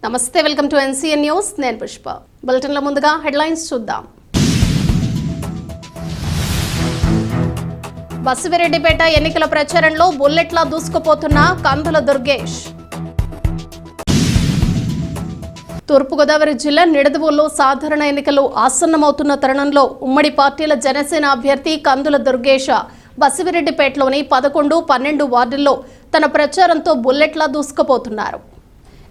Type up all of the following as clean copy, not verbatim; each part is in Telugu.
నమస్తే, వెల్కమ్ టు ఎన్సీఎన్ న్యూస్. నేను పుష్ప. బులెటిన్ల ముందుగా హెడ్లైన్స్ చూద్దాం. బసిరెడ్డిపేట ఎన్నికల ప్రచారంలో బుల్లెట్లా దూసుకుపోతున్న కందుల దుర్గేష్. తూర్పుగోదావరి జిల్లా నిడదవోలులో సాధారణ ఎన్నికలు ఆసన్నమవుతున్న తరుణంలో ఉమ్మడి పార్టీల జనసేన అభ్యర్థి కందుల దుర్గేష్ బసిరెడ్డిపేటలోని 11, 12 వార్డుల్లో తన ప్రచారంతో బుల్లెట్లా దూసుకుపోతున్నారు.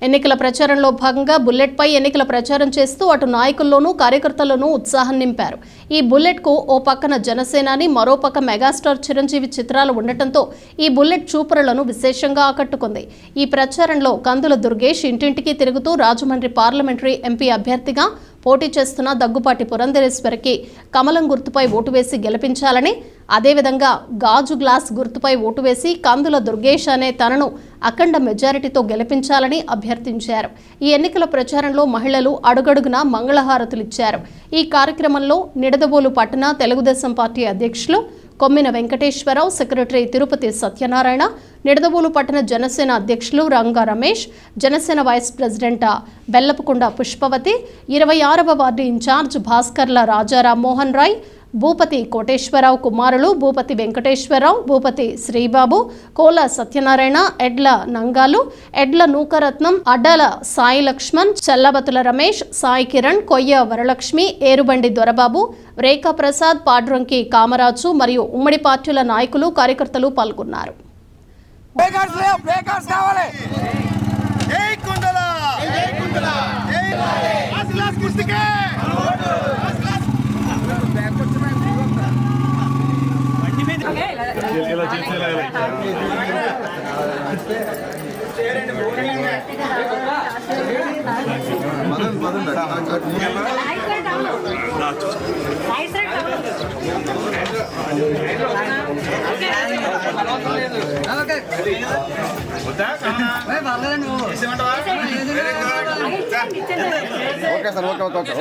ఎన్నికల ప్రచారంలో భాగంగా బుల్లెట్పై ఎన్నికల ప్రచారం చేస్తూ అటు నాయకుల్లోనూ కార్యకర్తల్లోనూ ఉత్సాహం నింపారు. ఈ బుల్లెట్కు ఓ పక్కన జనసేనాని, మరో పక్క మెగాస్టార్ చిరంజీవి చిత్రాలు ఉండటంతో ఈ బుల్లెట్ చూపరులను విశేషంగా ఆకట్టుకుంది. ఈ ప్రచారంలో కందుల దుర్గేష్ ఇంటింటికి తిరుగుతూ రాజమండ్రి పార్లమెంటరీ ఎంపీ అభ్యర్థిగా పోటీ చేస్తున్న దగ్గుపాటి పురంధరేశ్వరికి కమలం గుర్తుపై ఓటు వేసి గెలిపించాలని, అదేవిధంగా గాజు గ్లాస్ గుర్తుపై ఓటు వేసి కందుల దుర్గేష్ అనే తనను అఖండ మెజారిటీతో గెలిపించాలని అభ్యర్థించారు. ఈ ఎన్నికల ప్రచారంలో మహిళలు అడుగడుగునా మంగళహారతులిచ్చారు. ఈ కార్యక్రమంలో నిడదవోలు పట్టణ తెలుగుదేశం పార్టీ అధ్యక్షులు కొమ్మిన వెంకటేశ్వరరావు, సెక్రటరీ తిరుపతి సత్యనారాయణ, నిడదవోలు పట్టణ జనసేన అధ్యక్షులు రంగా రమేష్, జనసేన వైస్ ప్రెసిడెంట్ బెల్లపుకొండ పుష్పవతి, 26వ వార్డు ఇన్ఛార్జ్ భాస్కర్ల రాజా రామ్మోహన్ రాయ్, భూపతి కోటేశ్వరరావు కుమారులు భూపతి వెంకటేశ్వరరావు, భూపతి శ్రీబాబు, కోల సత్యనారాయణ, ఎడ్ల నంగాలు, ఎడ్ల నూకరత్నం, అడ్డాల సాయి లక్ష్మణ్, చల్లబతుల రమేష్, సాయి కిరణ్, కొయ్య వరలక్ష్మి, ఏరుబండి దొరబాబు, రేఖా ప్రసాద్, పాడ్రంకి కామరాజు మరియు ఉమ్మడి పార్టీల నాయకులు, కార్యకర్తలు పాల్గొన్నారు. Okay sir, okay.